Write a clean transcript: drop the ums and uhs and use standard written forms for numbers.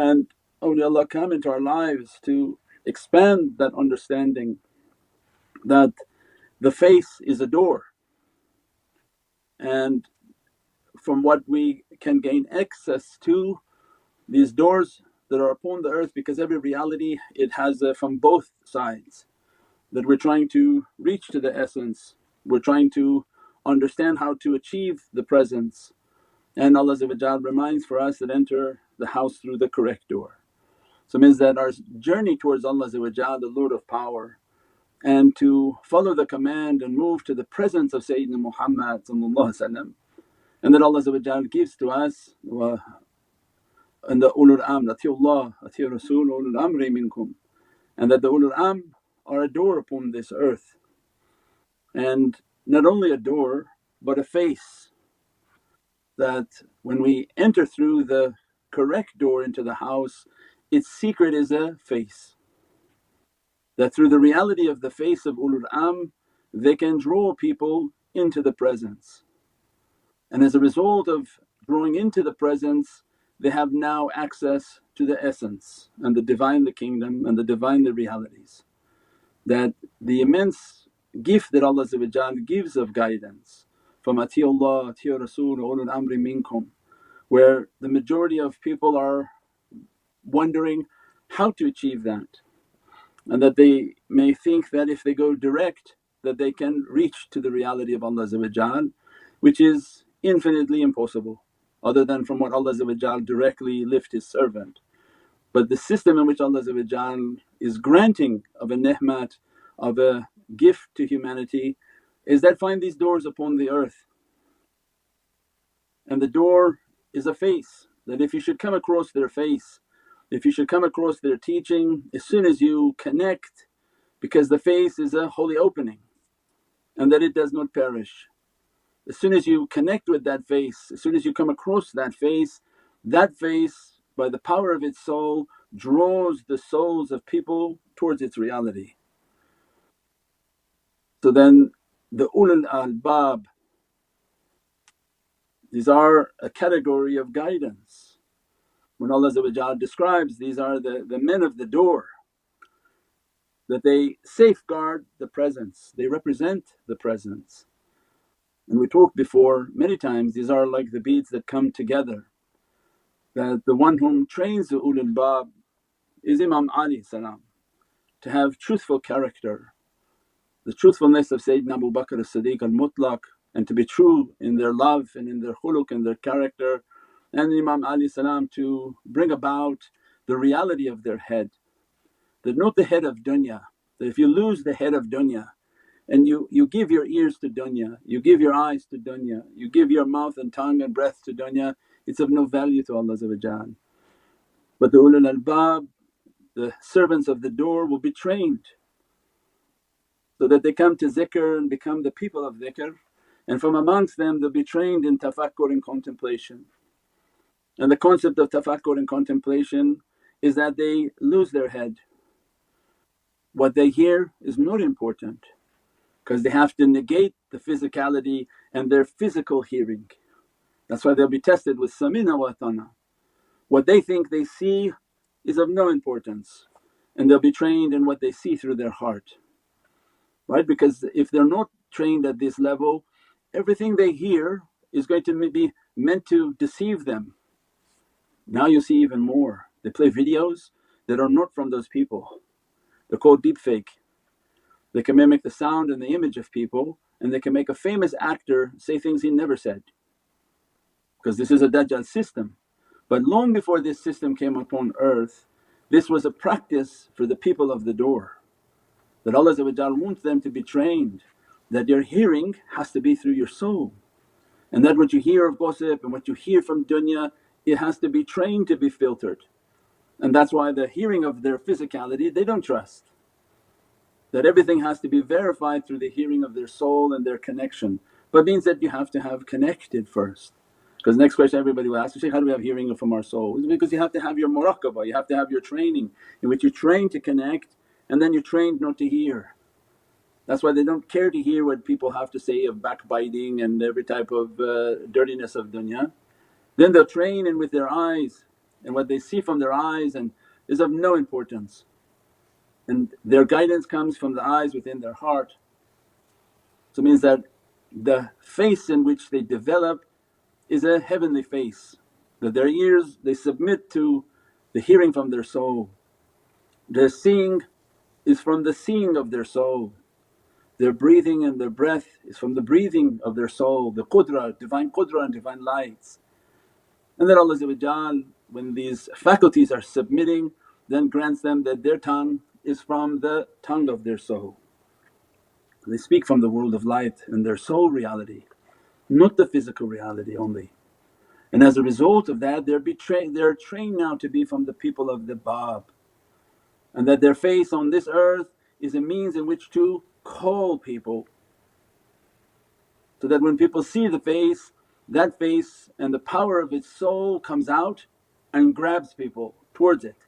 And awliyaullah come into our lives to expand that understanding that the face is a door, and from what we can gain access to these doors that are upon the earth, because every reality it has from both sides, that we're trying to reach to the essence, we're trying to understand how to achieve the presence. And Allah reminds for us that enter the house through the correct door. So it means that our journey towards Allah, the Lord of Power, and to follow the command and move to the presence of Sayyidina Muhammad, and that Allah gives to us, and the ulul amr, atiullah, atiur Rasul, ulul amri minkum, and that the ulul amr are a door upon this earth, and not only a door but a face, that when we enter through the correct door into the house, its secret is a face, that through the reality of the face of ulul amr they can draw people into the presence, and as a result of drawing into the presence they have now access to the essence and the Divine, the Kingdom and the Divine, the realities. That the immense gift that Allah gives of guidance from atiullah, atiur Rasul, ulul amri minkum, where the majority of people are wondering how to achieve that, and that they may think that if they go direct that they can reach to the reality of Allah, which is infinitely impossible other than from what Allah directly lift His servant. But the system in which Allah is granting of a ni'mat, of a gift to humanity, is that find these doors upon the earth. And the door is a face, that if you should come across their face, if you should come across their teaching, as soon as you connect, because the face is a holy opening and that it does not perish. As soon as you connect with that face, as soon as you come across that face by the power of its soul draws the souls of people towards its reality. So then the ulul albab, these are a category of guidance. When Allah describes these are the men of the door, that they safeguard the presence, they represent the presence. And we talked before many times, these are like the beads that come together, that the one whom trains the ulul bab is Imam Ali to have truthful character, the truthfulness of Sayyidina Abu Bakr as-Siddiq al-Mutlaq, and to be true in their love and in their khuluq and their character, and Imam Ali to bring about the reality of their head, that not the head of dunya, that if you lose the head of dunya and you give your ears to dunya, you give your eyes to dunya, you give your mouth and tongue and breath to dunya, it's of no value to Allah. But the ulul albab, the servants of the door, will be trained so that they come to zikr and become the people of zikr, and from amongst them they'll be trained in tafakkur and contemplation. And the concept of tafakkur and contemplation is that they lose their head. What they hear is not important, because they have to negate the physicality and their physical hearing. That's why they'll be tested with samina wa atana. What they think they see is of no importance, and they'll be trained in what they see through their heart, right? Because if they're not trained at this level, everything they hear is going to be meant to deceive them. Now you see even more, they play videos that are not from those people, they're called deep fake. They can mimic the sound and the image of people, and they can make a famous actor say things he never said, because this is a Dajjal system. But long before this system came upon earth, this was a practice for the people of the door, that Allah wants them to be trained, that your hearing has to be through your soul, and that what you hear of gossip and what you hear from dunya, it has to be trained to be filtered. And that's why the hearing of their physicality they don't trust, that everything has to be verified through the hearing of their soul and their connection. But it means that you have to have connected first. Because next question everybody will ask, Shaykh, how do we have hearing from our soul? It's because you have to have your muraqabah, you have to have your training in which you train to connect, and then you're trained not to hear. That's why they don't care to hear what people have to say of backbiting and every type of dirtiness of dunya. Then they'll train in with their eyes and what they see from their eyes and is of no importance, and their guidance comes from the eyes within their heart. So it means that the face in which they develop is a heavenly face, that their ears they submit to the hearing from their soul, their seeing is from the seeing of their soul, their breathing and their breath is from the breathing of their soul, the divine qudra and divine lights. And then Allah when these faculties are submitting then grants them that their tongue is from the tongue of their soul. They speak from the world of light and their soul reality, not the physical reality only. And as a result of that they're trained now to be from the people of the Bab, and that their face on this earth is a means in which to call people, so that when people see the face, that face and the power of its soul comes out and grabs people towards it.